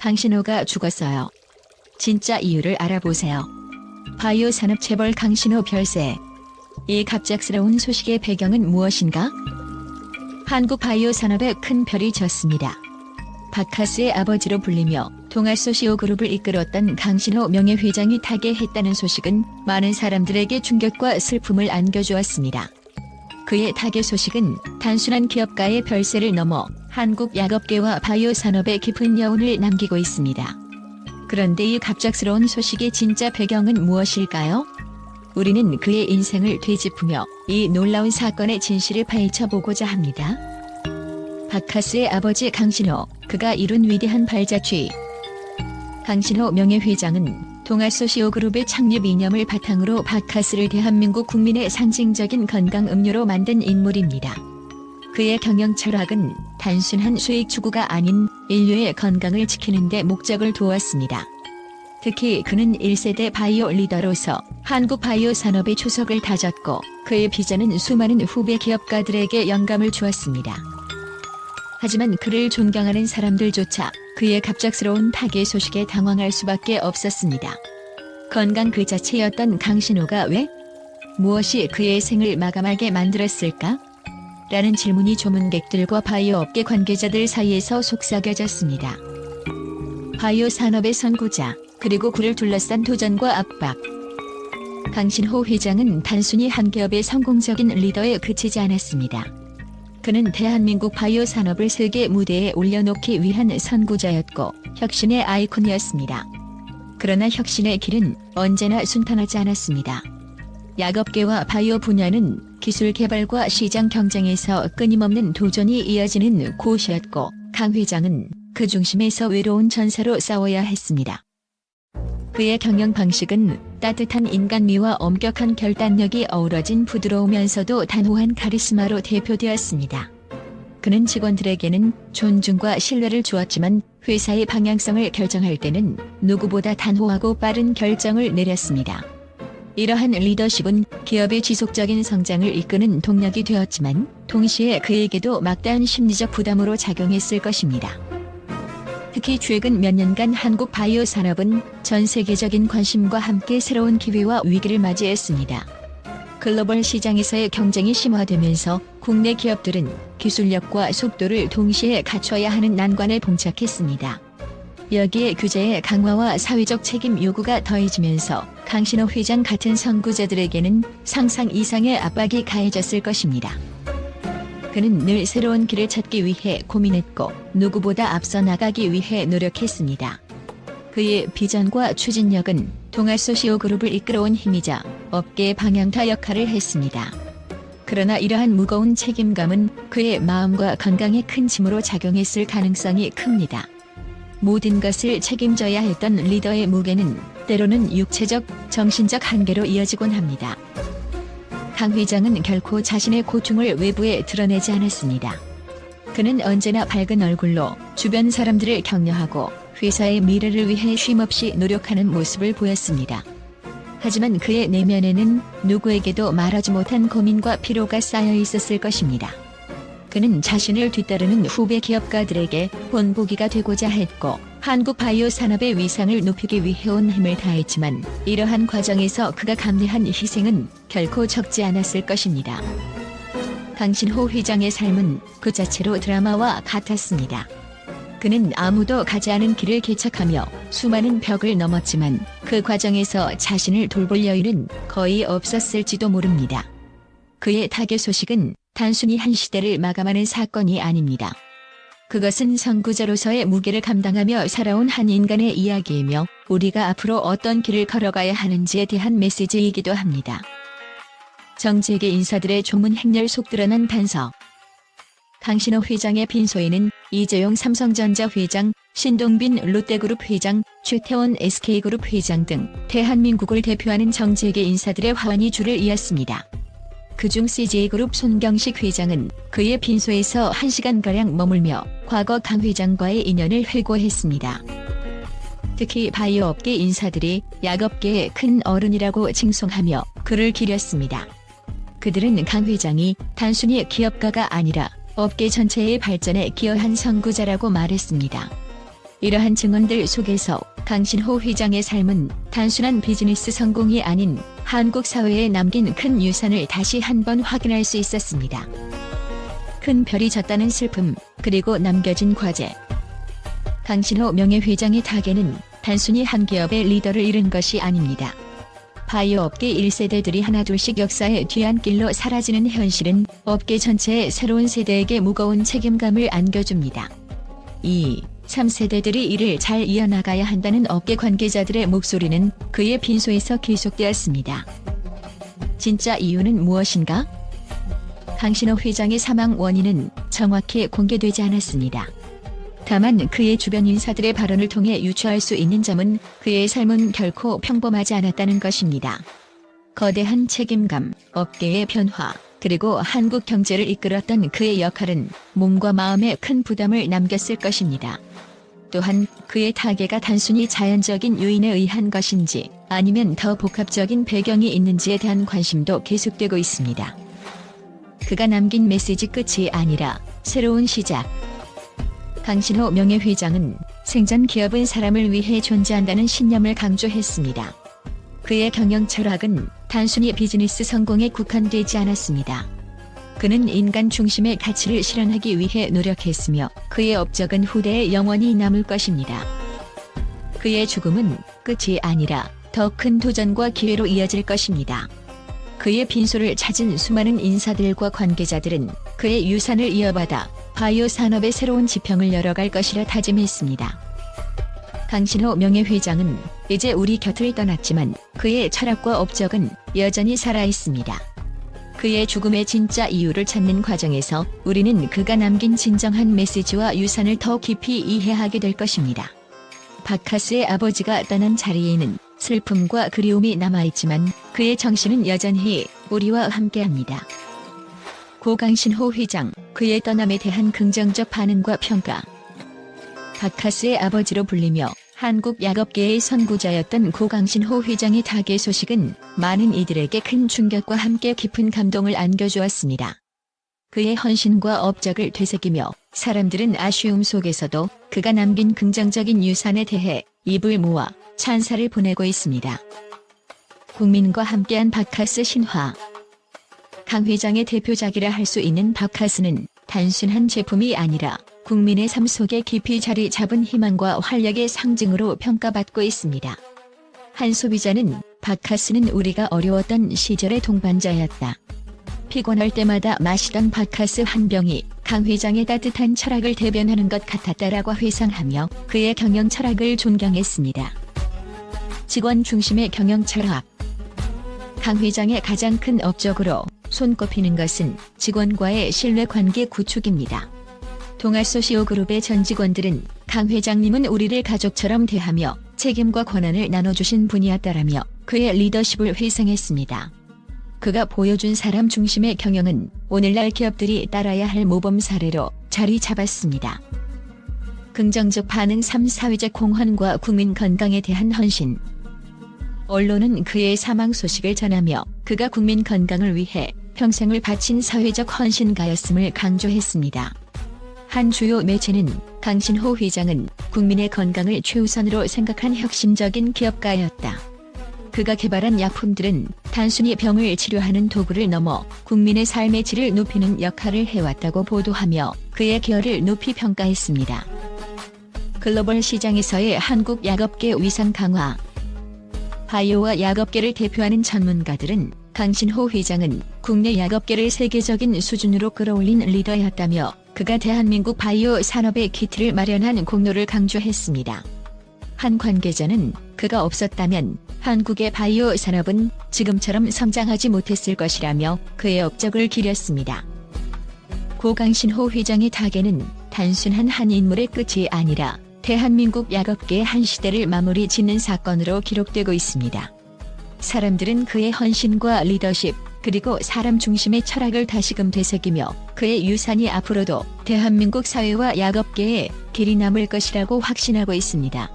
강신호가 죽었어요. 진짜 이유를 알아보세요. 바이오 산업 재벌 강신호 별세. 이 갑작스러운 소식의 배경은 무엇인가? 한국 바이오 산업에 큰 별이 졌습니다. 바카스의 아버지로 불리며 동아소시오 그룹을 이끌었던 강신호 명예회장이 타계했다는 소식은 많은 사람들에게 충격과 슬픔을 안겨주었습니다. 그의 타계 소식은 단순한 기업가의 별세를 넘어 한국 약업계와 바이오 산업에 깊은 여운을 남기고 있습니다. 그런데 이 갑작스러운 소식의 진짜 배경은 무엇일까요? 우리는 그의 인생을 되짚으며 이 놀라운 사건의 진실을 파헤쳐보고자 합니다. 바카스의 아버지 강신호, 그가 이룬 위대한 발자취. 강신호 명예회장은 동아소시오그룹의 창립 이념을 바탕으로 바카스를 대한민국 국민의 상징적인 건강음료로 만든 인물입니다. 그의 경영 철학은 단순한 수익 추구가 아닌 인류의 건강을 지키는 데 목적을 두었습니다. 특히 그는 1세대 바이오 리더로서 한국 바이오 산업의 초석을 다졌고 그의 비전은 수많은 후배 기업가들에게 영감을 주었습니다. 하지만 그를 존경하는 사람들조차 그의 갑작스러운 타계 소식에 당황할 수밖에 없었습니다. 건강 그 자체였던 강신호가 왜? 무엇이 그의 생을 마감하게 만들었을까? 라는 질문이 조문객들과 바이오 업계 관계자들 사이에서 속삭여졌습니다. 바이오 산업의 선구자, 그리고 그를 둘러싼 도전과 압박. 강신호 회장은 단순히 한 기업의 성공적인 리더에 그치지 않았습니다. 그는 대한민국 바이오 산업을 세계 무대에 올려놓기 위한 선구자였고 혁신의 아이콘이었습니다. 그러나 혁신의 길은 언제나 순탄하지 않았습니다. 약업계와 바이오 분야는 기술 개발과 시장 경쟁에서 끊임없는 도전이 이어지는 곳이었고 강 회장은 그 중심에서 외로운 전사로 싸워야 했습니다. 그의 경영 방식은 따뜻한 인간미와 엄격한 결단력이 어우러진 부드러우면서도 단호한 카리스마로 대표되었습니다. 그는 직원들에게는 존중과 신뢰를 주었지만 회사의 방향성을 결정할 때는 누구보다 단호하고 빠른 결정을 내렸습니다. 이러한 리더십은 기업의 지속적인 성장을 이끄는 동력이 되었지만 동시에 그에게도 막대한 심리적 부담으로 작용했을 것입니다. 특히 최근 몇 년간 한국 바이오 산업은 전 세계적인 관심과 함께 새로운 기회와 위기를 맞이했습니다. 글로벌 시장에서의 경쟁이 심화되면서 국내 기업들은 기술력과 속도를 동시에 갖춰야 하는 난관에 봉착했습니다. 여기에 규제의 강화와 사회적 책임 요구가 더해지면서 강신호 회장 같은 선구자들에게는 상상 이상의 압박이 가해졌을 것입니다. 그는 늘 새로운 길을 찾기 위해 고민했고 누구보다 앞서 나가기 위해 노력했습니다. 그의 비전과 추진력은 동아소시오그룹을 이끌어온 힘이자 업계의 방향타 역할을 했습니다. 그러나 이러한 무거운 책임감은 그의 마음과 건강에 큰 짐으로 작용했을 가능성이 큽니다. 모든 것을 책임져야 했던 리더의 무게는 때로는 육체적, 정신적 한계로 이어지곤 합니다. 강 회장은 결코 자신의 고충을 외부에 드러내지 않았습니다. 그는 언제나 밝은 얼굴로 주변 사람들을 격려하고 회사의 미래를 위해 쉼없이 노력하는 모습을 보였습니다. 하지만 그의 내면에는 누구에게도 말하지 못한 고민과 피로가 쌓여 있었을 것입니다. 그는 자신을 뒤따르는 후배 기업가들에게 본보기가 되고자 했고 한국 바이오 산업의 위상을 높이기 위해 온 힘을 다했지만 이러한 과정에서 그가 감내한 희생은 결코 적지 않았을 것입니다. 강신호 회장의 삶은 그 자체로 드라마와 같았습니다. 그는 아무도 가지 않은 길을 개척하며 수많은 벽을 넘었지만 그 과정에서 자신을 돌볼 여유는 거의 없었을지도 모릅니다. 그의 타계 소식은 단순히 한 시대를 마감하는 사건이 아닙니다. 그것은 선구자로서의 무게를 감당하며 살아온 한 인간의 이야기이며 우리가 앞으로 어떤 길을 걸어가야 하는지에 대한 메시지이기도 합니다. 정재계 인사들의 조문 행렬 속 드러난 단서. 강신호 회장의 빈소에는 이재용 삼성전자 회장, 신동빈 롯데그룹 회장, 최태원 SK그룹 회장 등 대한민국을 대표하는 정재계 인사들의 화환이 줄을 이었습니다. 그중 CJ그룹 손경식 회장은 그의 빈소에서 1시간가량 머물며 과거 강 회장과의 인연을 회고했습니다. 특히 바이오 업계 인사들이 약업계의 큰 어른이라고 칭송하며 그를 기렸습니다. 그들은 강 회장이 단순히 기업가가 아니라 업계 전체의 발전에 기여한 선구자라고 말했습니다. 이러한 증언들 속에서 강신호 회장의 삶은 단순한 비즈니스 성공이 아닌 한국 사회에 남긴 큰 유산을 다시 한번 확인할 수 있었습니다. 큰 별이 졌다는 슬픔, 그리고 남겨진 과제. 강신호 명예회장의 타겟은 단순히 한 기업의 리더를 잃은 것이 아닙니다. 바이오 업계 1세대들이 하나둘씩 역사의 뒤안길로 사라지는 현실은 업계 전체의 새로운 세대에게 무거운 책임감을 안겨줍니다. 2, 3세대들이 이를 잘 이어나가야 한다는 업계 관계자들의 목소리는 그의 빈소에서 계속되었습니다. 진짜 이유는 무엇인가? 강신호 회장의 사망 원인은 정확히 공개되지 않았습니다. 다만 그의 주변 인사들의 발언을 통해 유추할 수 있는 점은 그의 삶은 결코 평범하지 않았다는 것입니다. 거대한 책임감, 업계의 변화, 그리고 한국 경제를 이끌었던 그의 역할은 몸과 마음에 큰 부담을 남겼을 것입니다. 또한 그의 타계가 단순히 자연적인 요인에 의한 것인지 아니면 더 복합적인 배경이 있는지에 대한 관심도 계속되고 있습니다. 그가 남긴 메시지 끝이 아니라 새로운 시작. 강신호 명예회장은 생전 기업은 사람을 위해 존재한다는 신념을 강조했습니다. 그의 경영 철학은 단순히 비즈니스 성공에 국한되지 않았습니다. 그는 인간 중심의 가치를 실현하기 위해 노력했으며 그의 업적은 후대에 영원히 남을 것입니다. 그의 죽음은 끝이 아니라 더 큰 도전과 기회로 이어질 것입니다. 그의 빈소를 찾은 수많은 인사들과 관계자들은 그의 유산을 이어받아 바이오 산업의 새로운 지평을 열어갈 것이라 다짐했습니다. 강신호 명예회장은 이제 우리 곁을 떠났지만 그의 철학과 업적은 여전히 살아있습니다. 그의 죽음의 진짜 이유를 찾는 과정에서 우리는 그가 남긴 진정한 메시지와 유산을 더 깊이 이해하게 될 것입니다. 바카스의 아버지가 떠난 자리에는 슬픔과 그리움이 남아있지만 그의 정신은 여전히 우리와 함께합니다. 고 강신호 회장, 그의 떠남에 대한 긍정적 반응과 평가. 바카스의 아버지로 불리며 한국 약업계의 선구자였던 고 강신호 회장의 타계 소식은 많은 이들에게 큰 충격과 함께 깊은 감동을 안겨주었습니다. 그의 헌신과 업적을 되새기며 사람들은 아쉬움 속에서도 그가 남긴 긍정적인 유산에 대해 입을 모아 찬사를 보내고 있습니다. 국민과 함께한 바카스 신화. 강 회장의 대표작이라 할 수 있는 바카스는 단순한 제품이 아니라 국민의 삶 속에 깊이 자리 잡은 희망과 활력의 상징으로 평가받고 있습니다. 한 소비자는 바카스는 우리가 어려웠던 시절의 동반자였다. 피곤할 때마다 마시던 바카스 한 병이 강 회장의 따뜻한 철학을 대변하는 것 같았다라고 회상하며 그의 경영 철학을 존경했습니다. 직원 중심의 경영 철학. 강 회장의 가장 큰 업적으로 손꼽히는 것은 직원과의 신뢰관계 구축입니다. 동아소시오그룹의 전 직원들은 강 회장님은 우리를 가족처럼 대하며 책임과 권한을 나눠주신 분이었다라며 그의 리더십을 회상했습니다. 그가 보여준 사람 중심의 경영은 오늘날 기업들이 따라야 할 모범 사례로 자리 잡았습니다. 긍정적 반응 3. 사회적 공헌과 국민 건강에 대한 헌신. 언론은 그의 사망 소식을 전하며 그가 국민 건강을 위해 평생을 바친 사회적 헌신가였음을 강조했습니다. 한 주요 매체는 강신호 회장은 국민의 건강을 최우선으로 생각한 혁신적인 기업가였다. 그가 개발한 약품들은 단순히 병을 치료하는 도구를 넘어 국민의 삶의 질을 높이는 역할을 해왔다고 보도하며 그의 기여를 높이 평가했습니다. 글로벌 시장에서의 한국 약업계 위상 강화. 바이오와 약업계를 대표하는 전문가들은 강신호 회장은 국내 약업계를 세계적인 수준으로 끌어올린 리더였다며 그가 대한민국 바이오 산업의 기틀을 마련한 공로를 강조했습니다. 한 관계자는 그가 없었다면 한국의 바이오 산업은 지금처럼 성장하지 못했을 것이라며 그의 업적을 기렸습니다. 고 강신호 회장의 타계는 단순한 한 인물의 끝이 아니라 대한민국 약업계의 한 시대를 마무리 짓는 사건으로 기록되고 있습니다. 사람들은 그의 헌신과 리더십, 그리고 사람 중심의 철학을 다시금 되새기며 그의 유산이 앞으로도 대한민국 사회와 약업계에 길이 남을 것이라고 확신하고 있습니다.